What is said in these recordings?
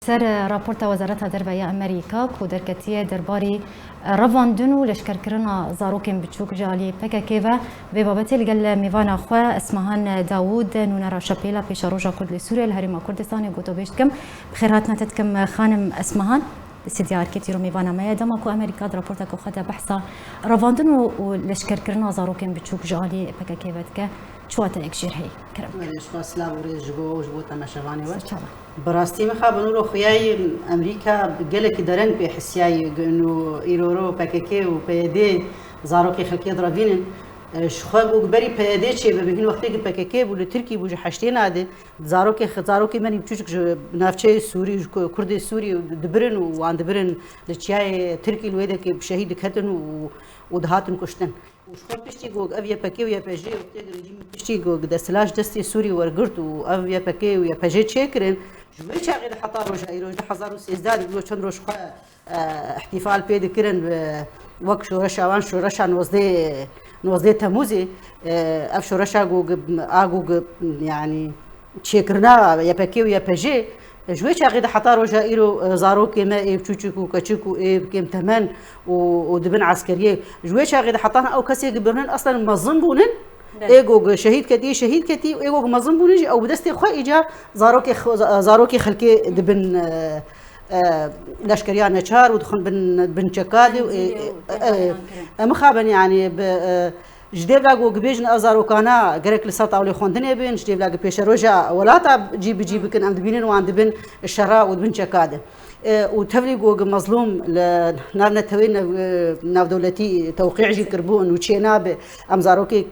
لسر راپورتا وزارت دربای امریکا کو درکتیه درباری رواندن و لشکرکردن زاروکین بچوک جالی پککی و به بابت لگل میوان خو اسمهان داوود نونرا شپیلا پیش روجا کرد لسوریه الهرم کردستان گوتو بیشتکم بخیرات نتتکم خانم اسمهان استديار كتير ميفانا ما دمكو امريكا رابورتا كو خدا بحثا رواندن و لشكركردن زاروكين بچوك جالي پککی ودکه چواتا اكجير هي كرم اشخاص لا وريز جبو تماشاواني و براستي مخابن رو خوياي امريكا قالك درن بحسياي انه ايرورو پککی و پيدي زاروكي خلقي درافين شخو بری پیاده چه ببینید وقتی که پککی بود ترکی بود حشتین عاده زاروکی منی بچوک نافچه سوری کرد سوری دبرن و عند برن لچای ترکی لویده که شهید کتن و دهاتن کشتن وشخو پشتی گوگ اویا پکی و یا پجی وقتی رژیم پشتی گوگ دستلاش دستی سوری ورگرت و اویا پکی و یا پجی چه کرن جوری چه غیر حتا روز ایروز 2013 دو چند روز احتفال پیدا کرن وقت شورشان نوزده تموزي افشورشا اغوغ يعني تشكرنا يا باكي ويا باجي جويش عقيده حتى رجا ايرو زاروكي ما بتشوكو كاتشوكو بكم تمن ودبن عسكريه جويش عقيده حتى او كسي قبرن اصلا مظنبونن ايغوغ شهيد كتي ايغوغ مظنبونن او بدستي خو ايجا زاروكي خلكي دبن لشكريان نشار ودخل بن شكادي مخابن يعني جديب لاقو قبيجن ازاروكانا غريك لساطا ولي خوندني بين جديب لاقو بيش روجا ولاتا جيب كن عند بينين وعند بن الشراء ودبن شكادي وتفليقو مظلوم نابنا توين ناف دولتي توقيع جي كربون وتشيناب ام زاروكي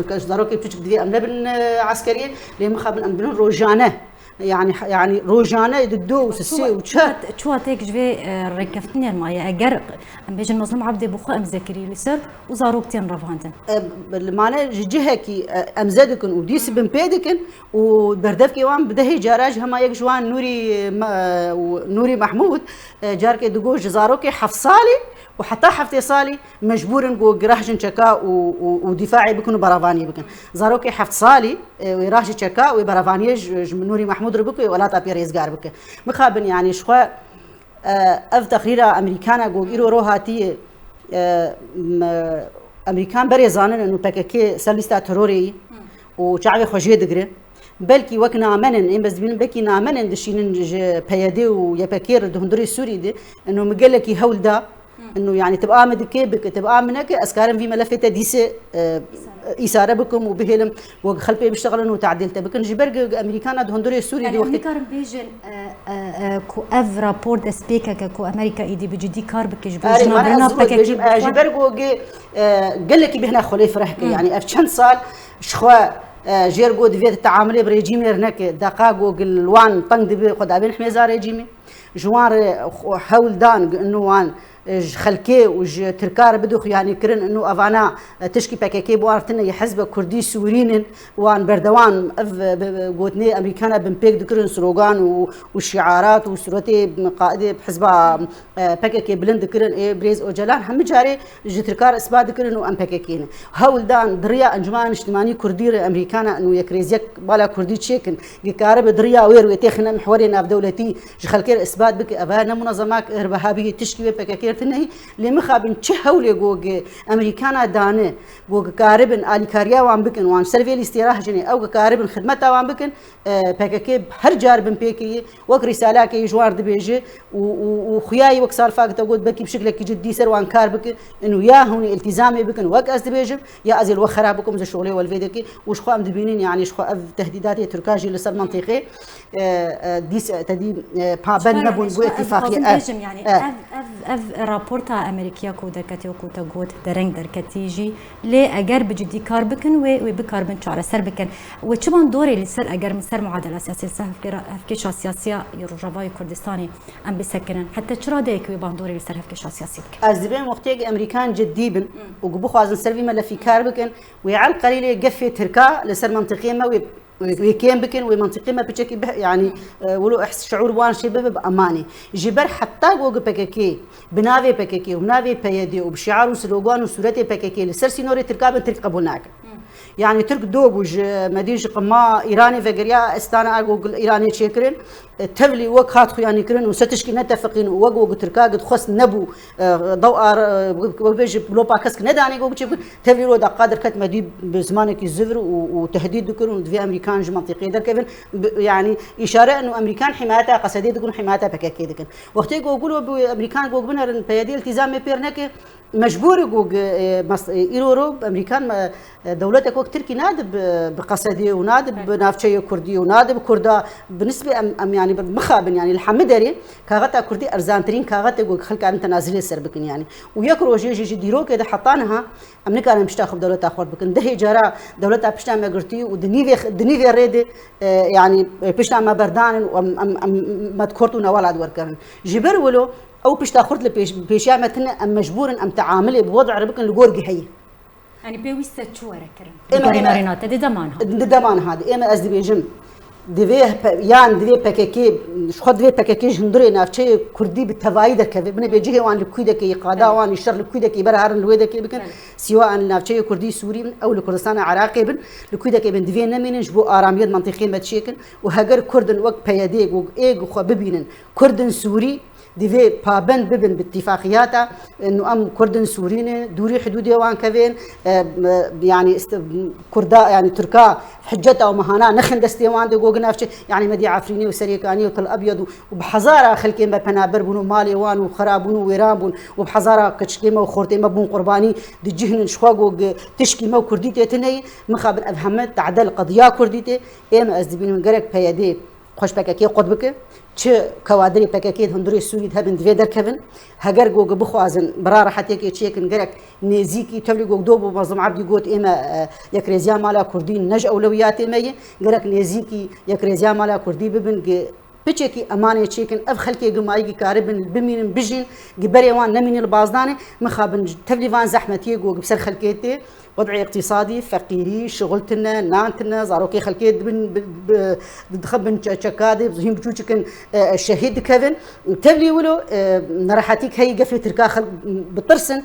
زاروكي بتجي بدي ام لبن عسكريه لي مخابن ام بن روجانه يعني روجانه ددو وسسي وشات شو هتيك جوي ركفتني المايه اجر ام بيجي المظلوم عبد بوخو ام ذكري لسر وزاروكتين رفاندن المعنى جهكي ام زادكن وديس بن بيدكن وبردفكي وام بده جاراج هما يك جوان نوري محمود جاركي دغوج زاروكي حفصالي وحتى حفتي صالي مجبور نقول راح شكا ودفاعي بكون برافاني بكن زاروكي حفت صالي وراح شكا وبرافاني نوري محمود ربكي ولا تابي ريزغار بك مخابن يعني شخوا اف تقرير امريكانا جو ايرو روهاتي امريكان بريزانن انه بككي سلستا تروري وشعبي خوجي دغري بلكي وكنا منن ام بس بين بكي نامنن دشين بيادي ويبكير دهندري سوري دي انه مقلكي هولدا انه يعني تبقى مدكي بك تبقى منك اسكارم في ملفته ديس اثاره بكم وبهلم وخلبي بيشتغلون وتعديلته بكن جبرج امريكانا دهندوري سوري دي وقت كارم بيجن كو اف رابورت سبيكا كو امريكا ايدي بجدي كار بك جبرج قال لك بهنا خلي فرحك يعني اف كم صار شخوا جيرغو دفيت التعامل بريجيمي رنك دقاقو الوان طنق دبي قدابين حميزه ريجيمي جوار حول دان انه وان خلكي وج تركار بدوخ يعني كرن انه افانا تشكي باكيكي بوارتنا يحزب كردي سوريين وان بردوان قوتني امريكانا بنبيك دكرن سلوغان والشعارات وسروتي قائد بحزب باكيكي بلند كرن اي بريز اوجلان هم جاري ج تركار اسباد كرن وام باكيكين هول دان دريا انجمان اجتماعي كردي امريكانا انه يكريزيك بالا كردي تشيكن قارب دريا وير ويتخنا محورنا في دولتي ج خلكي اسباد بك افانا منظمات ارهابيه تشكي باكيكي تنهي لمخابن تشهول جوج امريكانا دانه جوج كاربن علي كاريا وان بكن وان سيرفي الاستراحه جني او كاربن خدمتها وان بكن باكيكي هر جاربن بيكي وك رساله كي جوار دبيجي وخياي وك صار فاق تقول بكي بشكل جدي سر وان كاربك انه يا هون التزامي بكن وك از دبيجي يا ازل وخرابكم زي شغلي والفيديكي وش خو ام دبينين يعني شخو تهديدات تركاجي لسر منطقي ديس تدي بابن نبون اتفاقيه يعني اف رابورتا امريكا كو دركتي وكو تغوت درنگ دركتيجي لي اگر بجدي كار بكن و بكاربن شعر سر بكن وچبان دوري لسر اگر من سر معادله سياسيه هفكيش سياسيه يروجافاي كردستاني ام بسكنن حتى چرا ديك و بان دوري لسر هفكيش سياسيه ازبين وقتي امريكان جديبن وقبو خوازن سرفي ملفي كار بكن ويعل قليل قفي تركا لسر منطقيه ما ويكين بكن ومنطقي ما بتشكي يعني ولو شعور وان شباب بأماني جبر حتى جوج بككي بنافي بككي وبنافي بيدي وبشعار وسلوغان وسورتي بككي لسر سينوري تركاب ترك قبولناك يعني ترك دوبوج مديج قما ايراني فقريا استانا اقول ايراني شكرن تبلي وقت يعني كرن وستشكي نتفقين وقو تركا قد خص نبو ضوء بيجي بلوبا كسك نداني قو تبلي رو قادر كت مدي بزمانك الزفر وتهديد كرن في امريكان منطقي در كيفن يعني اشاره انه امريكان حمايتها قصدي تكون حمايتها بكاكي دكن وقت يقولوا امريكان قو بنر بيدي التزام بيرنك مجبور يقول إيرو أمريكان دولتك وقت تركي نادب بقصدي ونادب بنافشية كردية ونادب كردا بالنسبة يعني مخابن يعني الحمدري كاغتا كردي أرزانترين كاغتا يقول خلك أنت نازلة سربكن يعني ويكرو جي ديرو كده حطانها أمريكا أنا مش تاخذ دولة آخر بكن ده جرا دولة بشتا ما قرتي ودنيفي ريد يعني بشتا ما بردان ما تكرتوا نوالد وركرن جبر ولو او بشتا خرط لبيشامتنا ام مجبور ام تعاملي بوضع ربكن لغورجي هي يعني بيويست شو ركرن مارينات دي دمان هذا اما از دي بيجم ديفيه يان ديفيه باكيكي خد ديفيه باكيكي جندري نافشي كردي بالتفايد كذا بن بيجي وان لكويدك يقادا وان يشر لكويدك برهار لويدك بكن سواء نافشي كردي سوري او لكردستان عراقي بن لكويدك بن ديفيه نمينش بو اراميد منطقي متشيكن وهجر كردن وقت بياديك وايغ خو ببينن كردن سوري ديفي بابن ببن باتفاقياته انه ام كردن سوريين دوري حدودي وان كفين يعني كردا يعني تركا حجتها ومهانا نخن دستيوان دي قوقنا يعني مدي عفريني وسريكاني وكل ابيض وبحزاره خلكين بنابر بنو مالي وان وخرابون ويران وبحزاره كشكيمه وخورتيمه بون قرباني دي جهن شخوق تشكيمه وكرديتي تني مخابن افهمت تعدل قضيه كرديتي ام ازدبين من غرق بيدي خوش بكاكي قطبك چه كوادري بكاكي هندري سوري هبن دفيدر كفن هجر جوج بخوازن برا راحتي كي تشيكن غرق نيزيكي تبلي جوج دوب منظم عبدي قوت اما يكريزيا مالا كردين نج اولويات مي غرق نيزيكي يكريزيا مالا كردي ببن بچکی امانه چیکن اف خلکی گمایی کاربن بمین بجین گبریوان نمین البازدانه مخابن تبلیوان زحمتی گو بسر خلکیته وضع اقتصادي فقيري شغلتنا نانتنا زاروكي خلكي بدخبن تشكادي بزهم بجوجكن الشهيد كيفن تبلي ولو نراحتيك هي قفل تركا بطرسن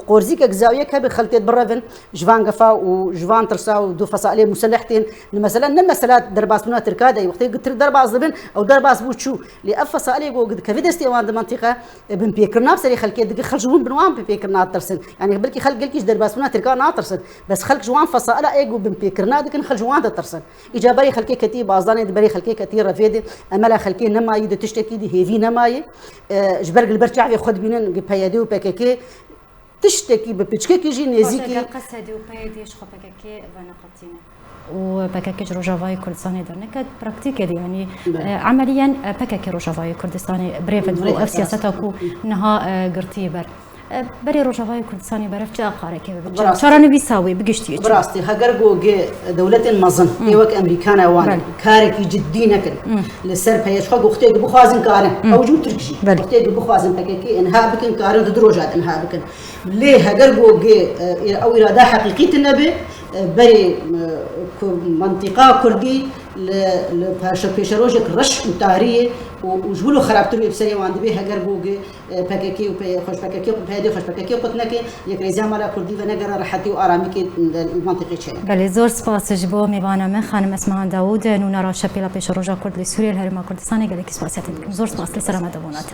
قورزيك اجزاويه كبي خلتي برافن جوان قفا وجوان ترسا ودو فصائل مسلحتين مثلا نمثلات درباسنا تركادا وقت قلت درباس بن او درباس بوتشو لافصائل قد كفيدستي وان منطقه بن بيكرنا بسري خلكي دق خرجون بنوان بيكرنا ترسن يعني بلكي خلق قلكيش درباسنا تركا ناطرسن بس خلق جوان فصائل ايجو بن بيكرنا دك خلق جوان ترسن اجابري خلكي كتي بازاني دبري خلكي كتي رفيد املا خلكي نما يد تشتكي دي هيفي نماي جبرق البرشع في خد بينن بيادي وباكيكي تشتكي ببيتشكي جي نزيكي قصدي وبايدي شخو باكيكي فنقطينا وباكاكي روجافاي كردستاني درنكت براكتيكي دي يعني عمليا باكاكي روجافاي كردستاني بريفد و سياستكو نها قرتيبر بري روجافاي كردستاني برف جا قاركي شراني بيساوي بقشتي براستي هاجرجو دولة المظن ايوك امريكانا وان كاركي جدي نكن لسر بيش خو اختي بخوازن كارن موجود تركشي اختي بخوازن باكاكي انها بكن كارن تدروجات انها بكن ليه هاجرجو او اراده حقيقيه النبي بري منطقه كردي لباشروجك رش متاريه وجولو خرابتو بسري وعند بيها قربوغي باكاكي وخش باكاكي وبهادي خش باكاكي قطنكي يكريزا مالا كردي ونقرا راحتي واراميكي المنطقه تشين بله زور سپاس جبو میوانه من خانم اسمهان داوود نونارا شپیلا پیش روجا کرد لسوریا الهرم کردستان گلکی سپاسیت زور سپاس لسلامت دبونات